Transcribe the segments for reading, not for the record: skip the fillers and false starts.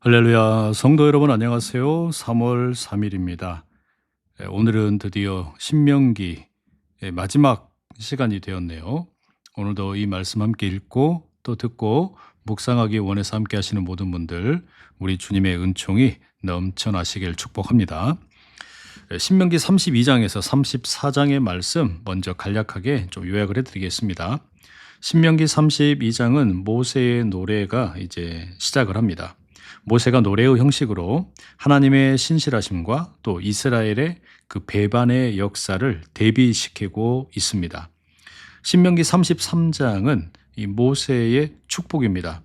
할렐루야, 성도 여러분 안녕하세요. 3월 3일입니다. 오늘은 드디어 신명기 마지막 시간이 되었네요. 오늘도 이 말씀 함께 읽고 또 듣고 묵상하기 원해서 함께 하시는 모든 분들, 우리 주님의 은총이 넘쳐나시길 축복합니다. 신명기 32장에서 34장의 말씀 먼저 간략하게 좀 요약을 해드리겠습니다. 신명기 32장은 모세의 노래가 이제 시작을 합니다. 모세가 노래의 형식으로 하나님의 신실하심과 또 이스라엘의 그 배반의 역사를 대비시키고 있습니다. 신명기 33장은 이 모세의 축복입니다.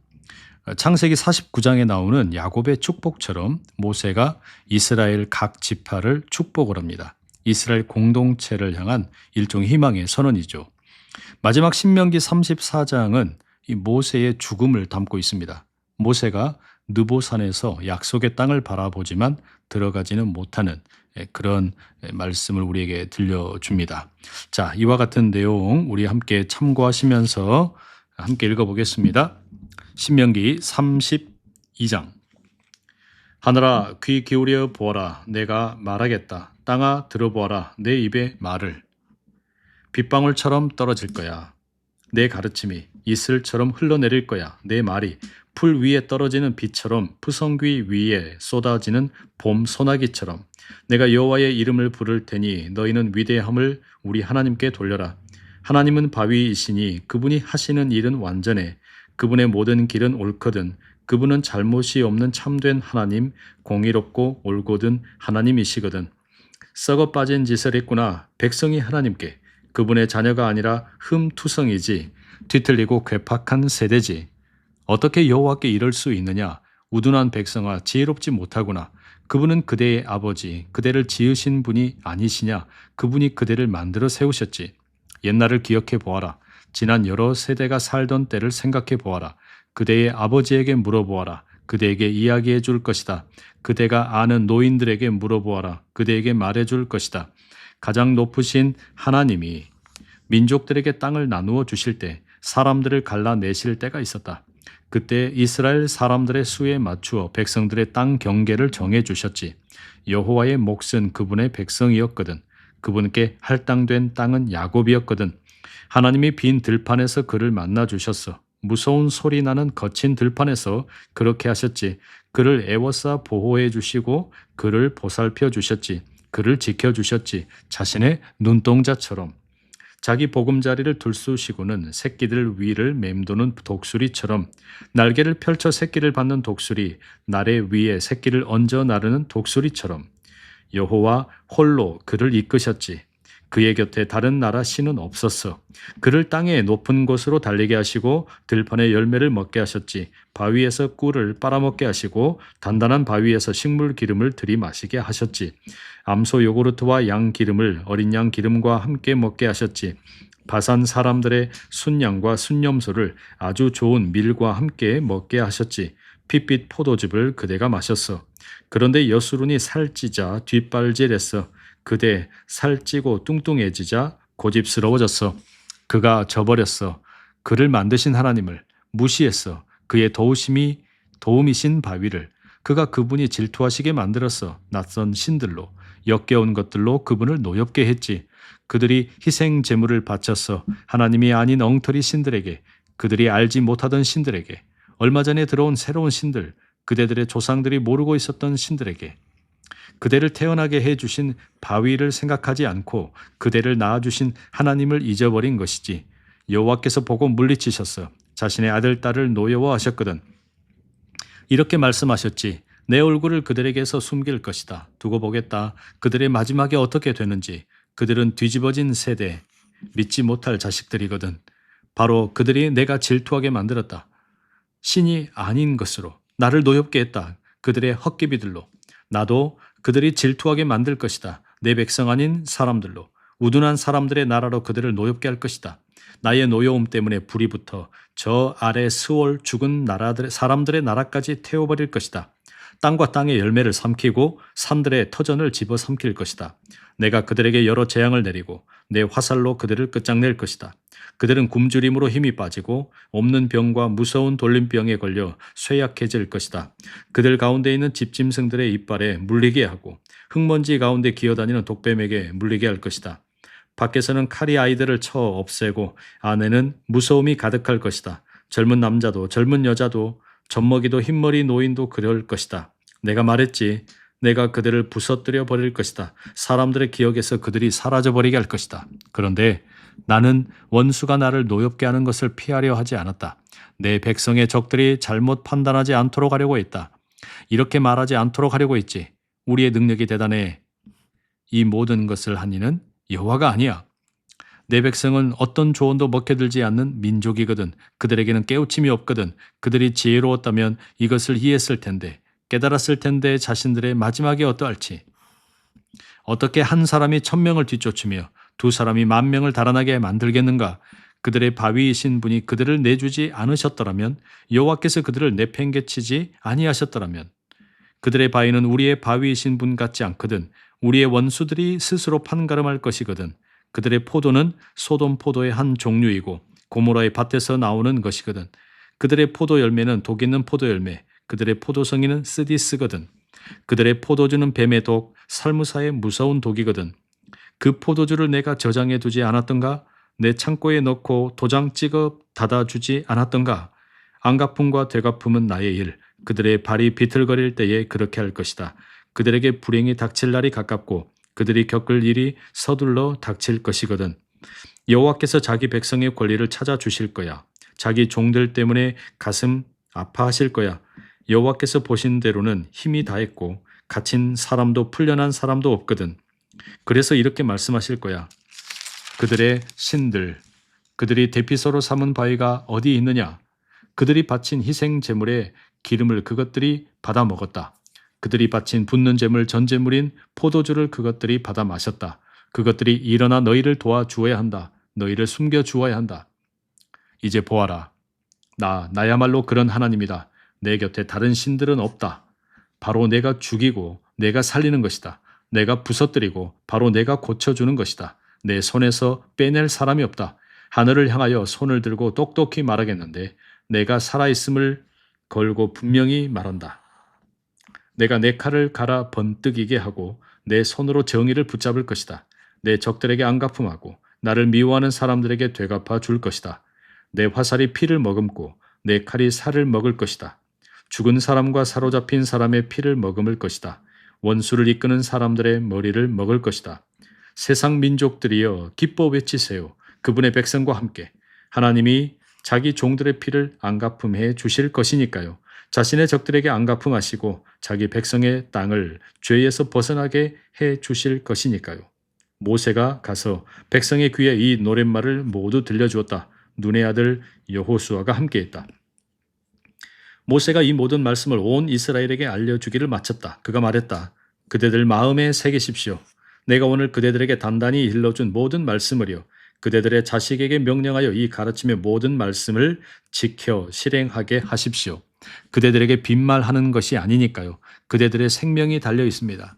창세기 49장에 나오는 야곱의 축복처럼 모세가 이스라엘 각 지파를 축복을 합니다. 이스라엘 공동체를 향한 일종의 희망의 선언이죠. 마지막 신명기 34장은 이 모세의 죽음을 담고 있습니다. 모세가 느보산에서 약속의 땅을 바라보지만 들어가지는 못하는 그런 말씀을 우리에게 들려줍니다. 자, 이와 같은 내용 우리 함께 참고하시면서 함께 읽어보겠습니다. 신명기 32장. 하늘아 귀 기울여 보아라. 내가 말하겠다. 땅아 들어보아라. 내 입의 말을. 빗방울처럼 떨어질 거야. 내 가르침이 이슬처럼 흘러내릴 거야. 내 말이 풀 위에 떨어지는 비처럼 푸성귀 위에 쏟아지는 봄 소나기처럼. 내가 여호와의 이름을 부를 테니 너희는 위대함을 우리 하나님께 돌려라. 하나님은 바위이시니 그분이 하시는 일은 완전해. 그분의 모든 길은 옳거든. 그분은 잘못이 없는 참된 하나님, 공의롭고 올곧은 하나님이시거든. 썩어 빠진 짓을 했구나. 백성이 하나님께. 그분의 자녀가 아니라 흠투성이지. 뒤틀리고 괴팍한 세대지. 어떻게 여호와께 이럴 수 있느냐? 우둔한 백성아, 지혜롭지 못하구나. 그분은 그대의 아버지, 그대를 지으신 분이 아니시냐? 그분이 그대를 만들어 세우셨지. 옛날을 기억해 보아라. 지난 여러 세대가 살던 때를 생각해 보아라. 그대의 아버지에게 물어보아라. 그대에게 이야기해 줄 것이다. 그대가 아는 노인들에게 물어보아라. 그대에게 말해 줄 것이다. 가장 높으신 하나님이 민족들에게 땅을 나누어 주실 때 사람들을 갈라내실 때가 있었다. 그때 이스라엘 사람들의 수에 맞추어 백성들의 땅 경계를 정해 주셨지. 여호와의 몫은 그분의 백성이었거든. 그분께 할당된 땅은 야곱이었거든. 하나님이 빈 들판에서 그를 만나 주셨어. 무서운 소리 나는 거친 들판에서 그렇게 하셨지. 그를 애워싸 보호해 주시고 그를 보살펴 주셨지. 그를 지켜 주셨지. 자신의 눈동자처럼. 자기 보금자리를 들쑤시고는 새끼들 위를 맴도는 독수리처럼, 날개를 펼쳐 새끼를 받는 독수리, 나래 위에 새끼를 얹어 나르는 독수리처럼 여호와 홀로 그를 이끄셨지. 그의 곁에 다른 나라 신은 없었어. 그를 땅의 높은 곳으로 달리게 하시고 들판의 열매를 먹게 하셨지. 바위에서 꿀을 빨아먹게 하시고 단단한 바위에서 식물 기름을 들이마시게 하셨지. 암소 요구르트와 양 기름을 어린 양 기름과 함께 먹게 하셨지. 바산 사람들의 순양과 순염소를 아주 좋은 밀과 함께 먹게 하셨지. 핏빛 포도즙을 그대가 마셨어. 그런데 여수룬이 살찌자 뒷발질했어. 그대 살찌고 뚱뚱해지자 고집스러워졌어. 그가 저버렸어. 그를 만드신 하나님을 무시했어. 그의 도움이신 바위를. 그가 그분이 질투하시게 만들었어. 낯선 신들로, 역겨운 것들로 그분을 노엽게 했지. 그들이 희생 제물을 바쳤어. 하나님이 아닌 엉터리 신들에게, 그들이 알지 못하던 신들에게, 얼마 전에 들어온 새로운 신들, 그대들의 조상들이 모르고 있었던 신들에게. 그대를 태어나게 해주신 바위를 생각하지 않고 그대를 낳아주신 하나님을 잊어버린 것이지. 여호와께서 보고 물리치셨어. 자신의 아들, 딸을 노여워하셨거든. 이렇게 말씀하셨지. 내 얼굴을 그들에게서 숨길 것이다. 두고 보겠다. 그들의 마지막이 어떻게 되는지. 그들은 뒤집어진 세대, 믿지 못할 자식들이거든. 바로 그들이 내가 질투하게 만들었다. 신이 아닌 것으로 나를 노엽게 했다. 그들의 헛기비들로. 나도 그들이 질투하게 만들 것이다. 내 백성 아닌 사람들로, 우둔한 사람들의 나라로 그들을 노엽게 할 것이다. 나의 노여움 때문에 불이 붙어 저 아래 스월 죽은 사람들의 나라까지 태워버릴 것이다. 땅과 땅의 열매를 삼키고 산들의 터전을 집어삼킬 것이다. 내가 그들에게 여러 재앙을 내리고 내 화살로 그들을 끝장낼 것이다. 그들은 굶주림으로 힘이 빠지고 없는 병과 무서운 돌림병에 걸려 쇠약해질 것이다. 그들 가운데 있는 집짐승들의 이빨에 물리게 하고 흙먼지 가운데 기어다니는 독뱀에게 물리게 할 것이다. 밖에서는 칼이 아이들을 쳐 없애고 안에는 무서움이 가득할 것이다. 젊은 남자도 젊은 여자도 젖먹이도 흰머리 노인도 그럴 것이다. 내가 말했지. 내가 그들을 부서뜨려 버릴 것이다. 사람들의 기억에서 그들이 사라져버리게 할 것이다. 그런데 나는 원수가 나를 노엽게 하는 것을 피하려 하지 않았다. 내 백성의 적들이 잘못 판단하지 않도록 하려고 했다. 이렇게 말하지 않도록 하려고 했지. 우리의 능력이 대단해. 이 모든 것을 한 이는 여호와가 아니야. 내 백성은 어떤 조언도 먹혀들지 않는 민족이거든. 그들에게는 깨우침이 없거든. 그들이 지혜로웠다면 이것을 이해했을 텐데, 깨달았을 텐데 자신들의 마지막이 어떠할지. 어떻게 한 사람이 1000명을 뒤쫓으며 두 사람이 10,000명을 달아나게 만들겠는가? 그들의 바위이신 분이 그들을 내주지 않으셨더라면, 여호와께서 그들을 내팽개치지 아니하셨더라면, 그들의 바위는 우리의 바위이신 분 같지 않거든. 우리의 원수들이 스스로 판가름할 것이거든. 그들의 포도는 소돔 포도의 한 종류이고 고모라의 밭에서 나오는 것이거든. 그들의 포도 열매는 독 있는 포도 열매, 그들의 포도성이는 스디스거든. 그들의 포도주는 뱀의 독, 살무사의 무서운 독이거든. 그 포도주를 내가 저장해 두지 않았던가? 내 창고에 넣고 도장 찍어 닫아주지 않았던가? 안갚음과 되갚음은 나의 일. 그들의 발이 비틀거릴 때에 그렇게 할 것이다. 그들에게 불행이 닥칠 날이 가깝고 그들이 겪을 일이 서둘러 닥칠 것이거든. 여호와께서 자기 백성의 권리를 찾아주실 거야. 자기 종들 때문에 가슴 아파하실 거야. 여호와께서 보신 대로는 힘이 다했고 갇힌 사람도 풀려난 사람도 없거든. 그래서 이렇게 말씀하실 거야. 그들의 신들, 그들이 대피소로 삼은 바위가 어디 있느냐? 그들이 바친 희생 제물의 기름을 그것들이 받아 먹었다. 그들이 바친 붓는 제물 전제물인 포도주를 그것들이 받아 마셨다. 그것들이 일어나 너희를 도와주어야 한다. 너희를 숨겨주어야 한다. 이제 보아라. 나야말로 그런 하나님이다. 내 곁에 다른 신들은 없다. 바로 내가 죽이고 내가 살리는 것이다. 내가 부서뜨리고 바로 내가 고쳐주는 것이다. 내 손에서 빼낼 사람이 없다. 하늘을 향하여 손을 들고 똑똑히 말하겠는데 내가 살아있음을 걸고 분명히 말한다. 내가 내 칼을 갈아 번뜩이게 하고 내 손으로 정의를 붙잡을 것이다. 내 적들에게 안갚음하고 나를 미워하는 사람들에게 되갚아 줄 것이다. 내 화살이 피를 머금고 내 칼이 살을 먹을 것이다. 죽은 사람과 사로잡힌 사람의 피를 머금을 것이다. 원수를 이끄는 사람들의 머리를 먹을 것이다. 세상 민족들이여 기뻐 외치세요. 그분의 백성과 함께 하나님이 자기 종들의 피를 안갚음해 주실 것이니까요. 자신의 적들에게 안갚음하시고 자기 백성의 땅을 죄에서 벗어나게 해 주실 것이니까요. 모세가 가서 백성의 귀에 이 노랫말을 모두 들려주었다. 눈의 아들 여호수아가 함께했다. 모세가 이 모든 말씀을 온 이스라엘에게 알려주기를 마쳤다. 그가 말했다. 그대들 마음에 새기십시오. 내가 오늘 그대들에게 단단히 일러준 모든 말씀을요. 그대들의 자식에게 명령하여 이 가르침의 모든 말씀을 지켜 실행하게 하십시오. 그대들에게 빈말하는 것이 아니니까요. 그대들의 생명이 달려 있습니다.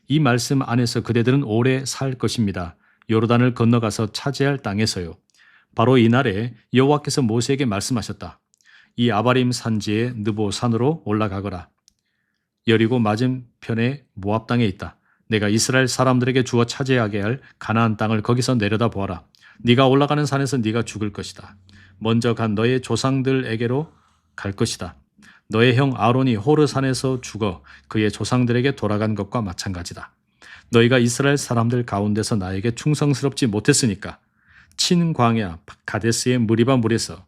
이 말씀 안에서 그대들은 오래 살 것입니다. 요르단을 건너가서 차지할 땅에서요. 바로 이날에 여호와께서 모세에게 말씀하셨다. 이 아바림 산지의 느보 산으로 올라가거라. 여리고 맞은편에 모압 땅에 있다. 내가 이스라엘 사람들에게 주어 차지하게 할 가나안 땅을 거기서 내려다 보아라. 네가 올라가는 산에서 네가 죽을 것이다. 먼저 간 너의 조상들에게로 갈 것이다. 너의 형 아론이 호르산에서 죽어 그의 조상들에게 돌아간 것과 마찬가지다. 너희가 이스라엘 사람들 가운데서 나에게 충성스럽지 못했으니까 친광야 가데스의 무리바 물에서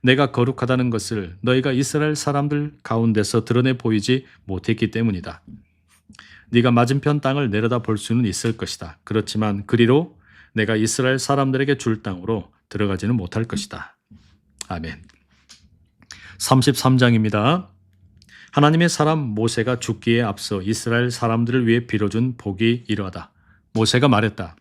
내가 거룩하다는 것을 너희가 이스라엘 사람들 가운데서 드러내 보이지 못했기 때문이다. 네가 맞은편 땅을 내려다 볼 수는 있을 것이다. 그렇지만 그리로 내가 이스라엘 사람들에게 줄 땅으로 들어가지는 못할 것이다. 아멘. 33장입니다. 하나님의 사람 모세가 죽기에 앞서 이스라엘 사람들을 위해 빌어준 복이 이러하다. 모세가 말했다.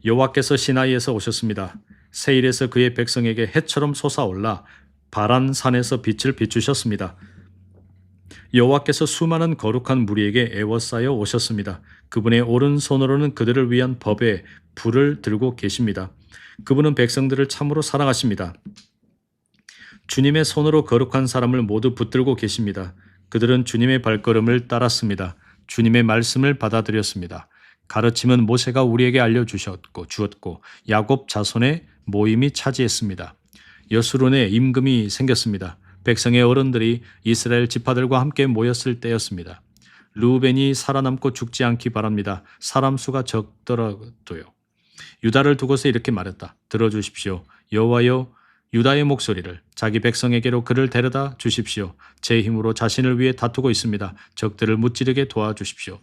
여호와께서 시나이에서 오셨습니다. 세일에서 그의 백성에게 해처럼 솟아올라 바란 산에서 빛을 비추셨습니다. 여호와께서 수많은 거룩한 무리에게 애워싸여 오셨습니다. 그분의 오른손으로는 그들을 위한 법의 불을 들고 계십니다. 그분은 백성들을 참으로 사랑하십니다. 주님의 손으로 거룩한 사람을 모두 붙들고 계십니다. 그들은 주님의 발걸음을 따랐습니다. 주님의 말씀을 받아들였습니다. 가르침은 모세가 우리에게 주었고 야곱 자손의 모임이 차지했습니다. 여수론에 임금이 생겼습니다. 백성의 어른들이 이스라엘 지파들과 함께 모였을 때였습니다. 르우벤이 살아남고 죽지 않기 바랍니다. 사람 수가 적더라도요. 유다를 두고서 이렇게 말했다. 들어주십시오. 여호와여, 유다의 목소리를, 자기 백성에게로 그를 데려다 주십시오. 제 힘으로 자신을 위해 다투고 있습니다. 적들을 무찌르게 도와주십시오.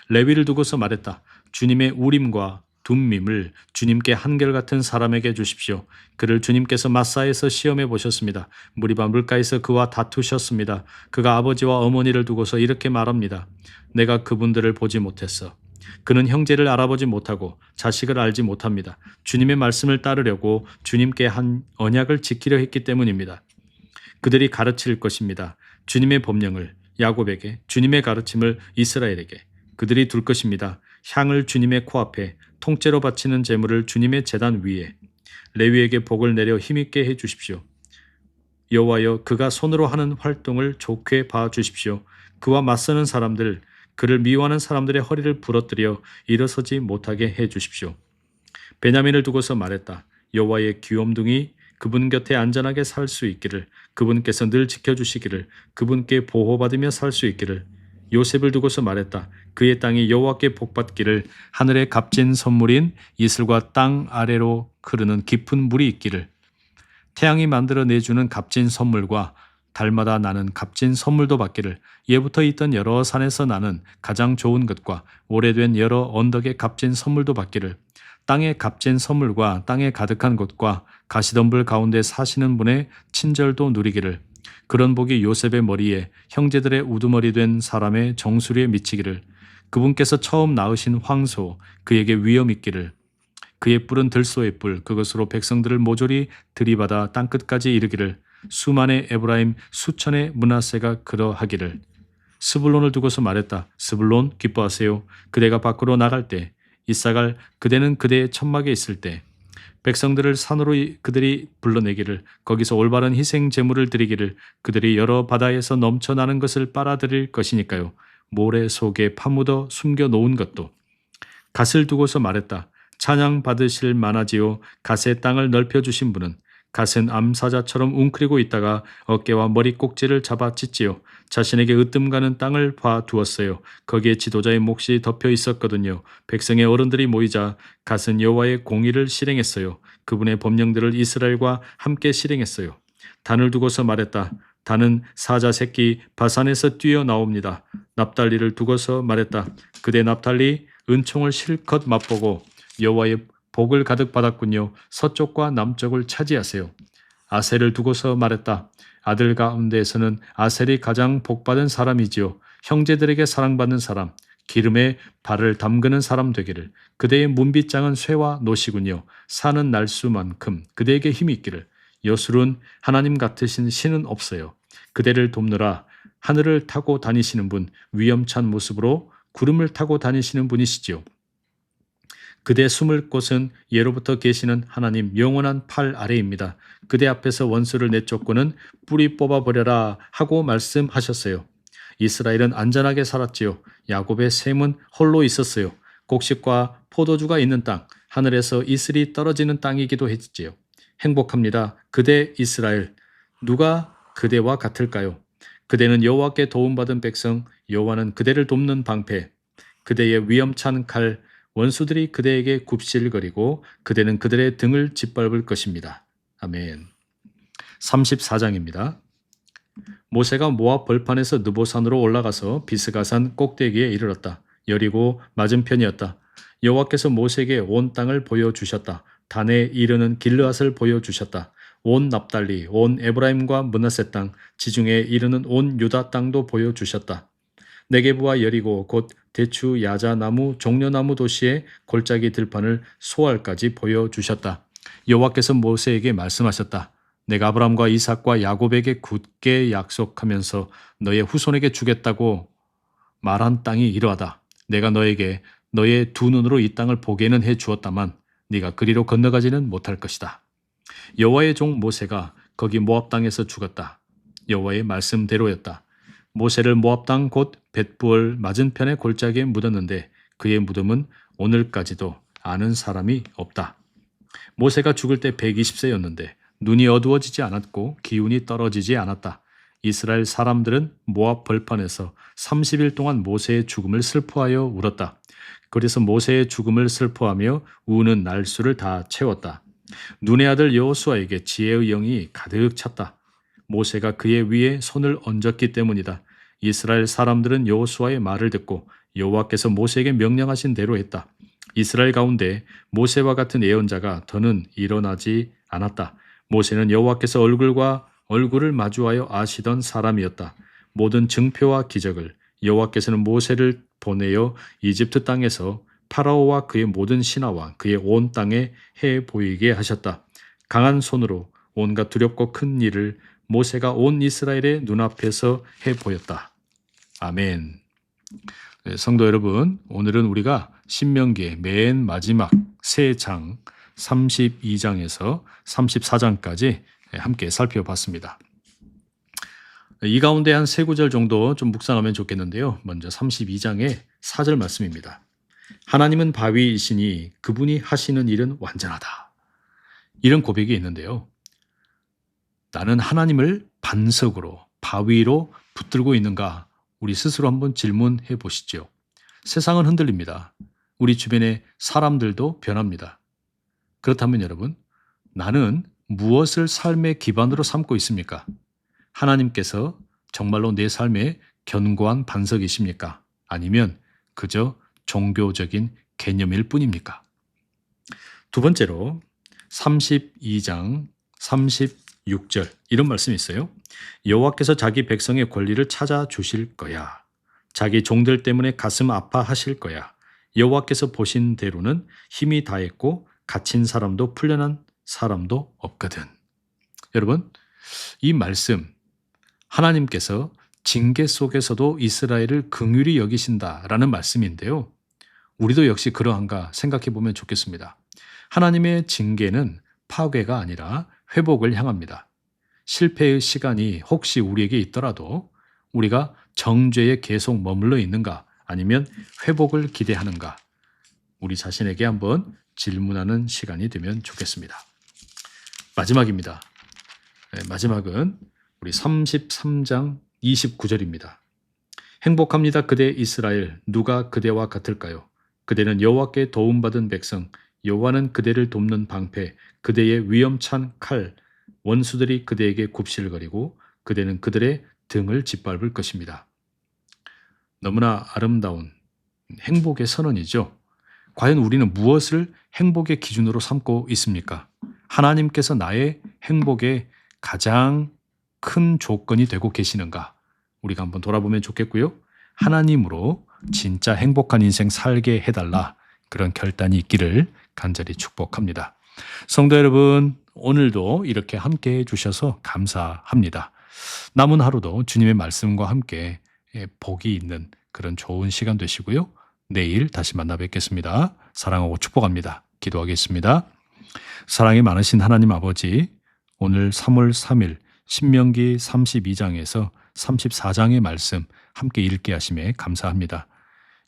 레위를 두고서 말했다. 주님의 우림과 둠밈을 주님께 한결같은 사람에게 주십시오. 그를 주님께서 마사에서 시험해 보셨습니다. 무리바 물가에서 그와 다투셨습니다. 그가 아버지와 어머니를 두고서 이렇게 말합니다. 내가 그분들을 보지 못했어. 그는 형제를 알아보지 못하고 자식을 알지 못합니다. 주님의 말씀을 따르려고 주님께 한 언약을 지키려 했기 때문입니다. 그들이 가르칠 것입니다. 주님의 법령을 야곱에게, 주님의 가르침을 이스라엘에게. 그들이 둘 것입니다. 향을 주님의 코앞에, 통째로 바치는 제물을 주님의 제단 위에. 레위에게 복을 내려 힘있게 해 주십시오. 여호와여, 그가 손으로 하는 활동을 좋게 봐 주십시오. 그와 맞서는 사람들, 그를 미워하는 사람들의 허리를 부러뜨려 일어서지 못하게 해 주십시오. 베냐민을 두고서 말했다. 여호와의 귀염둥이 그분 곁에 안전하게 살 수 있기를, 그분께서 늘 지켜주시기를, 그분께 보호받으며 살 수 있기를. 요셉을 두고서 말했다. 그의 땅이 여호와께 복받기를, 하늘의 값진 선물인 이슬과 땅 아래로 흐르는 깊은 물이 있기를. 태양이 만들어 내주는 값진 선물과 달마다 나는 값진 선물도 받기를, 예부터 있던 여러 산에서 나는 가장 좋은 것과 오래된 여러 언덕의 값진 선물도 받기를, 땅의 값진 선물과 땅에 가득한 것과 가시덤불 가운데 사시는 분의 친절도 누리기를. 그런 복이 요셉의 머리에, 형제들의 우두머리 된 사람의 정수리에 미치기를. 그분께서 처음 낳으신 황소, 그에게 위엄 있기를. 그의 뿔은 들소의 뿔, 그것으로 백성들을 모조리 들이받아 땅끝까지 이르기를. 수만의 에브라임, 수천의 므낫세가 그러하기를. 스불론을 두고서 말했다. 스불론, 기뻐하세요. 그대가 밖으로 나갈 때, 이사갈, 그대는 그대의 천막에 있을 때, 백성들을 산으로 그들이 불러내기를, 거기서 올바른 희생 제물을 드리기를. 그들이 여러 바다에서 넘쳐나는 것을 빨아들일 것이니까요. 모래 속에 파묻어 숨겨 놓은 것도. 갓을 두고서 말했다. 찬양 받으실 만하지요. 갓의 땅을 넓혀주신 분은. 갓은 암사자처럼 웅크리고 있다가 어깨와 머리 꼭지를 잡아 찢지요. 자신에게 으뜸 가는 땅을 봐두었어요. 거기에 지도자의 몫이 덮여 있었거든요. 백성의 어른들이 모이자 갓은 여호와의 공의를 실행했어요. 그분의 법령들을 이스라엘과 함께 실행했어요. 단을 두고서 말했다. 단은 사자 새끼 바산에서 뛰어나옵니다. 납달리를 두고서 말했다. 그대 납달리 은총을 실컷 맛보고 여호와의 복을 가득 받았군요. 서쪽과 남쪽을 차지하세요. 아셀을 두고서 말했다. 아들 가운데에서는 아셀이 가장 복받은 사람이지요. 형제들에게 사랑받는 사람, 기름에 발을 담그는 사람 되기를. 그대의 문빗장은 쇠와 노시군요. 산은 날 수만큼 그대에게 힘이 있기를. 여술은 하나님 같으신 신은 없어요. 그대를 돕느라 하늘을 타고 다니시는 분, 위엄찬 모습으로 구름을 타고 다니시는 분이시지요. 그대 숨을 곳은 예로부터 계시는 하나님 영원한 팔 아래입니다. 그대 앞에서 원수를 내쫓고는 뿌리 뽑아버려라 하고 말씀하셨어요. 이스라엘은 안전하게 살았지요. 야곱의 셈은 홀로 있었어요. 곡식과 포도주가 있는 땅, 하늘에서 이슬이 떨어지는 땅이기도 했지요. 행복합니다. 그대 이스라엘. 누가 그대와 같을까요? 그대는 여호와께 도움받은 백성, 여호와는 그대를 돕는 방패. 그대의 위엄찬 칼, 원수들이 그대에게 굽실거리고 그대는 그들의 등을 짓밟을 것입니다. 아멘. 34장입니다. 모세가 모압 벌판에서 느보산으로 올라가서 비스가산 꼭대기에 이르렀다. 여리고 맞은편이었다. 여호와께서 모세에게 온 땅을 보여주셨다. 단에 이르는 길르앗을 보여주셨다. 온 납달리, 온 에브라임과 므낫세 땅, 지중해에 이르는 온 유다 땅도 보여주셨다. 네게부와 여리고 곧 대추, 야자나무, 종려나무 도시의 골짜기 들판을 소알까지 보여주셨다. 여호와께서 모세에게 말씀하셨다. 내가 아브라함과 이삭과 야곱에게 굳게 약속하면서 너의 후손에게 주겠다고 말한 땅이 이러하다. 내가 너에게 너의 두 눈으로 이 땅을 보게는 해 주었다만 네가 그리로 건너가지는 못할 것이다. 여호와의 종 모세가 거기 모압 땅에서 죽었다. 여호와의 말씀대로였다. 모세를 모압 땅 곧 벳부얼 맞은편의 골짜기에 묻었는데 그의 무덤은 오늘까지도 아는 사람이 없다. 모세가 죽을 때 120세였는데 눈이 어두워지지 않았고 기운이 떨어지지 않았다. 이스라엘 사람들은 모압 벌판에서 30일 동안 모세의 죽음을 슬퍼하여 울었다. 그래서 모세의 죽음을 슬퍼하며 우는 날수를 다 채웠다. 눈의 아들 여호수아에게 지혜의 영이 가득 찼다. 모세가 그의 위에 손을 얹었기 때문이다. 이스라엘 사람들은 여호수아의 말을 듣고 여호와께서 모세에게 명령하신 대로 했다. 이스라엘 가운데 모세와 같은 예언자가 더는 일어나지 않았다. 모세는 여호와께서 얼굴과 얼굴을 마주하여 아시던 사람이었다. 모든 증표와 기적을 여호와께서는 모세를 보내어 이집트 땅에서 파라오와 그의 모든 신하와 그의 온 땅에 해 보이게 하셨다. 강한 손으로 온갖 두렵고 큰 일을 모세가 온 이스라엘의 눈앞에서 해 보였다. 아멘. 네, 성도 여러분, 오늘은 우리가 신명기의 맨 마지막 세 장 32장에서 34장까지 함께 살펴봤습니다. 이 가운데 한 세 구절 정도 좀 묵상하면 좋겠는데요. 먼저 32장의 4절 말씀입니다. 하나님은 바위이시니 그분이 하시는 일은 완전하다. 이런 고백이 있는데요. 나는 하나님을 반석으로, 바위로 붙들고 있는가? 우리 스스로 한번 질문해 보시죠. 세상은 흔들립니다. 우리 주변의 사람들도 변합니다. 그렇다면 여러분, 나는 무엇을 삶의 기반으로 삼고 있습니까? 하나님께서 정말로 내 삶의 견고한 반석이십니까? 아니면 그저 종교적인 개념일 뿐입니까? 두 번째로 32장 36절 이런 말씀이 있어요. 여호와께서 자기 백성의 권리를 찾아주실 거야. 자기 종들 때문에 가슴 아파하실 거야. 여호와께서 보신 대로는 힘이 다했고 갇힌 사람도 풀려난 사람도 없거든. 여러분, 이 말씀 하나님께서 징계 속에서도 이스라엘을 긍휼히 여기신다라는 말씀인데요. 우리도 역시 그러한가 생각해 보면 좋겠습니다. 하나님의 징계는 파괴가 아니라 회복을 향합니다. 실패의 시간이 혹시 우리에게 있더라도 우리가 정죄에 계속 머물러 있는가 아니면 회복을 기대하는가 우리 자신에게 한번 질문하는 시간이 되면 좋겠습니다. 마지막입니다. 마지막은 우리 33장 29절입니다. 행복합니다. 그대 이스라엘 누가 그대와 같을까요? 그대는 여호와께 도움받은 백성 여호와는 그대를 돕는 방패 그대의 위험찬 칼 원수들이 그대에게 굽실거리고 그대는 그들의 등을 짓밟을 것입니다. 너무나 아름다운 행복의 선언이죠. 과연 우리는 무엇을 행복의 기준으로 삼고 있습니까? 하나님께서 나의 행복의 가장 큰 조건이 되고 계시는가? 우리가 한번 돌아보면 좋겠고요. 하나님으로 진짜 행복한 인생 살게 해달라. 그런 결단이 있기를 간절히 축복합니다. 성도 여러분, 오늘도 이렇게 함께 해주셔서 감사합니다. 남은 하루도 주님의 말씀과 함께 복이 있는 그런 좋은 시간 되시고요. 내일 다시 만나 뵙겠습니다. 사랑하고 축복합니다. 기도하겠습니다. 사랑이 많으신 하나님 아버지, 오늘 3월 3일 신명기 32장에서 34장의 말씀 함께 읽게 하심에 감사합니다.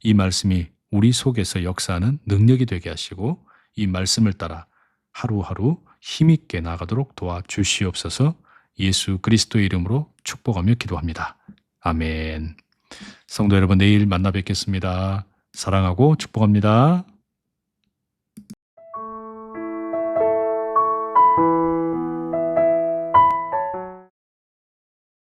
이 말씀이 우리 속에서 역사하는 능력이 되게 하시고 이 말씀을 따라 하루하루 힘있게 나가도록 도와주시옵소서. 예수 그리스도의 이름으로 축복하며 기도합니다. 아멘. 성도 여러분, 내일 만나 뵙겠습니다. 사랑하고 축복합니다.